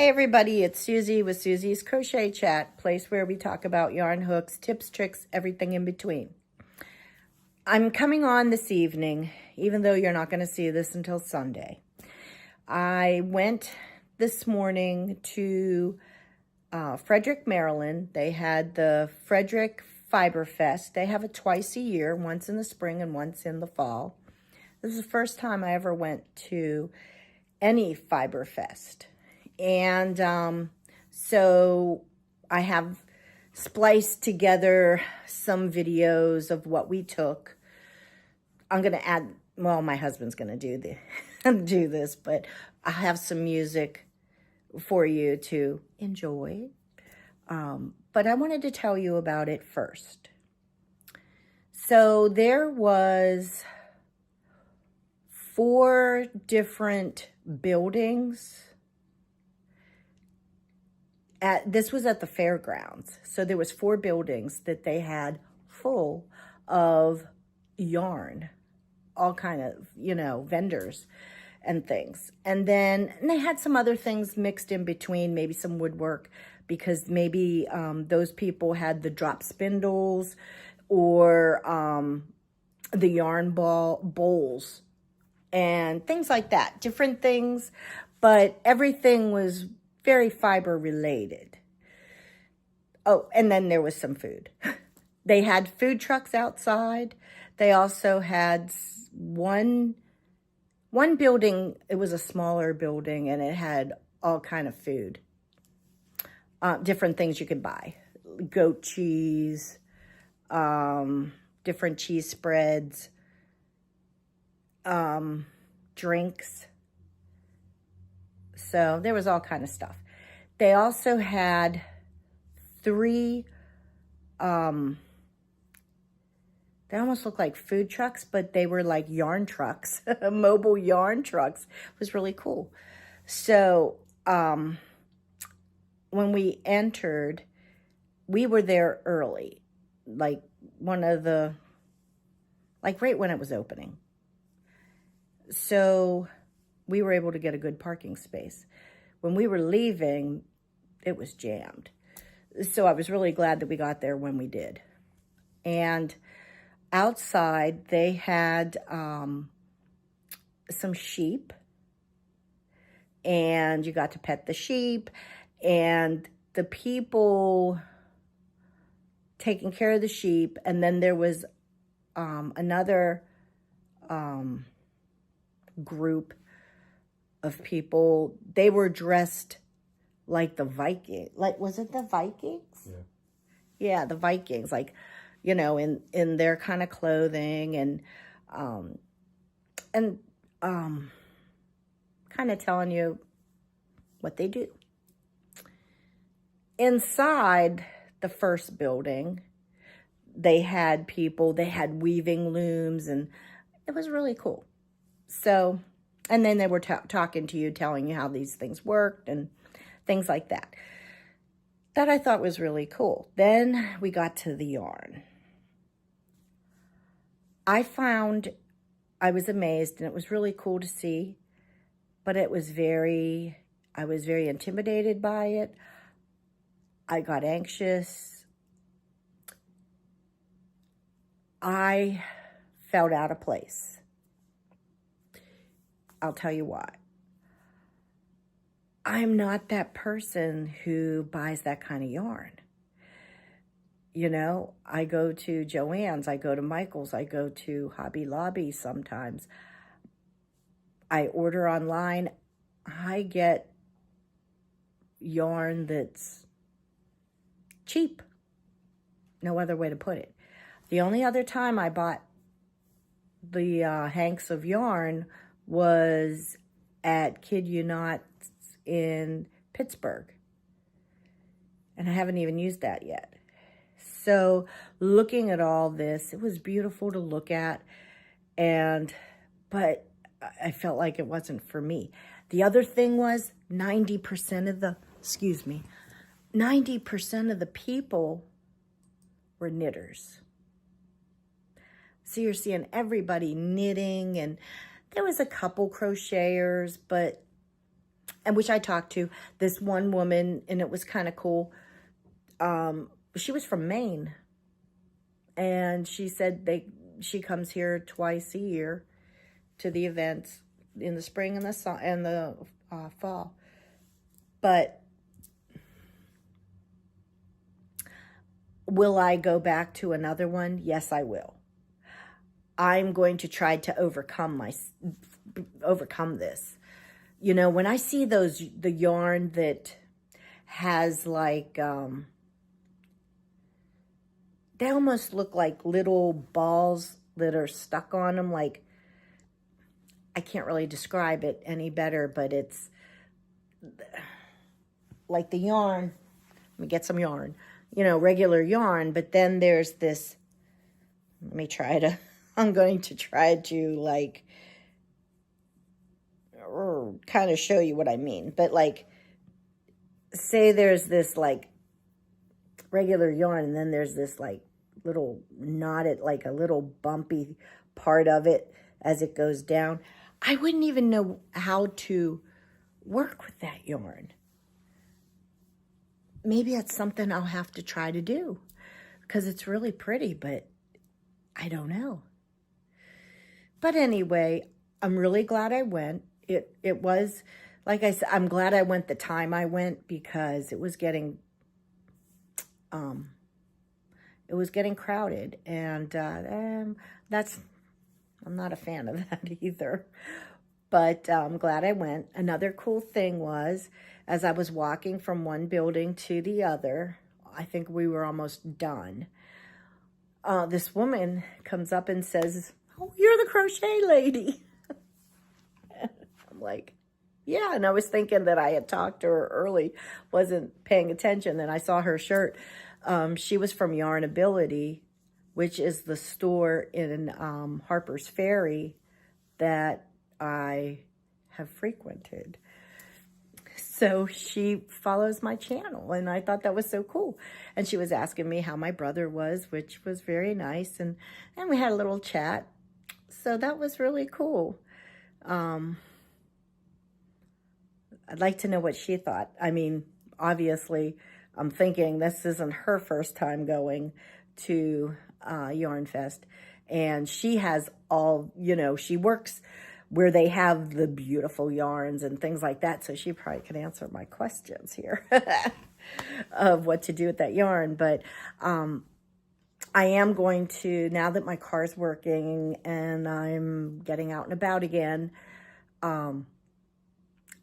Hey everybody, it's Susie with Susie's Crochet Chat, place where we talk about yarn hooks, tips, tricks, everything in between. I'm coming on this evening, even though you're not going to see this until Sunday. I went this morning to Frederick, Maryland. They had the Frederick Fiber Fest. They have it twice a year, once in the spring and once in the fall. This is the first time I ever went to any Fiber Fest. And so I have spliced together some videos of what we took. I'm going to add, well, my husband's going to do this, but I have some music for you to enjoy. But I wanted to tell you about it first. So there was 4 different buildings. This was at the fairgrounds. So there was 4 buildings that they had full of yarn, all kind of, vendors and things. And then they had some other things mixed in between, maybe some woodwork, because maybe those people had the drop spindles or the yarn bowls and things like that, different things, but everything was very fiber related. Oh, and then there was some food. They had food trucks outside. They also had one building. It was a smaller building and it had all kind of food. Different things you could buy. Goat cheese, different cheese spreads, drinks. So there was all kind of stuff. They also had 3, they almost looked like food trucks, but they were like yarn trucks, mobile yarn trucks. It was really cool. So when we entered, we were there early, like right when it was opening. So we were able to get a good parking space. When we were leaving, it was jammed. So I was really glad that we got there when we did. And outside, they had some sheep. And you got to pet the sheep. And the people taking care of the sheep. And then there was another group of people. They were dressed like the Viking. Like, was it the Vikings? Yeah. Yeah, the Vikings. Like, in their kind of clothing and kind of telling you what they do. Inside the first building, they had people. They had weaving looms, and it was really cool. So, and then they were talking to you, telling you how these things worked and things like that. That I thought was really cool. Then we got to the yarn. I was amazed, and it was really cool to see, but I was very intimidated by it. I got anxious. I felt out of place. I'll tell you why. I'm not that person who buys that kind of yarn. I go to Joann's, I go to Michael's, I go to Hobby Lobby sometimes. I order online. I get yarn that's cheap. No other way to put it. The only other time I bought the hanks of yarn was at Ewe Knot in Pittsburgh. And I haven't even used that yet. So looking at all this, it was beautiful to look at. But I felt like it wasn't for me. The other thing was 90% of the people were knitters. So you're seeing everybody knitting, and there was a couple crocheters, but and which I talked to this one woman, and it was kind of cool. She was from Maine, and she said she comes here twice a year to the events in the spring and the fall. But will I go back to another one? Yes, I will. I'm going to try to overcome this. You know, when I see the yarn that has like, they almost look like little balls that are stuck on them. Like, I can't really describe it any better, but it's like the yarn. Let me get some yarn. You know, regular yarn, but then there's this, I'm going to try to like, kind of show you what I mean. But like, say there's this like regular yarn, and then there's this like little knotted, like a little bumpy part of it as it goes down. I wouldn't even know how to work with that yarn. Maybe it's something I'll have to try to do because it's really pretty, but I don't know. But anyway, I'm really glad I went. It was, like I said, I'm glad I went the time I went because it was getting crowded, and I'm not a fan of that either. But I'm glad I went. Another cool thing was, as I was walking from one building to the other, I think we were almost done. This woman comes up and says, "Oh, you're the crochet lady." I'm like, yeah. And I was thinking that I had talked to her early, wasn't paying attention. Then I saw her shirt. She was from YarnAbility, which is the store in Harper's Ferry that I have frequented. So she follows my channel, and I thought that was so cool. And she was asking me how my brother was, which was very nice, and we had a little chat. So that was really cool. I'd like to know what she thought. I mean, obviously, I'm thinking this isn't her first time going to Yarn Fest, and she has all, you know, she works where they have the beautiful yarns and things like that. So she probably can answer my questions here of what to do with that yarn. But I am going to, now that my car's working and I'm getting out and about again, I'm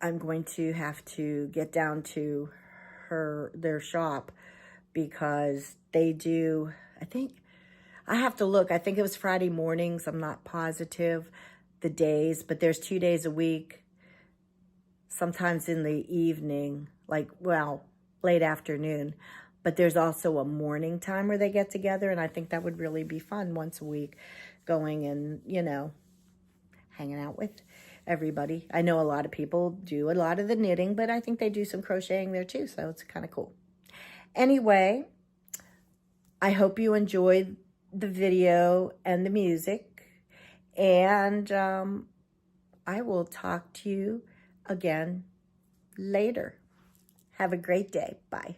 going to have to get down to their shop, because they do, I think, I have to look. I think it was Friday mornings. I'm not positive the days, but there's 2 days a week, sometimes in the evening, like, well, late afternoon, but there's also a morning time where they get together, and I think that would really be fun once a week, going and, you know, hanging out with everybody. I know a lot of people do a lot of the knitting, but I think they do some crocheting there too, so it's kind of cool. Anyway, I hope you enjoyed the video and the music. And I will talk to you again later. Have a great day. Bye.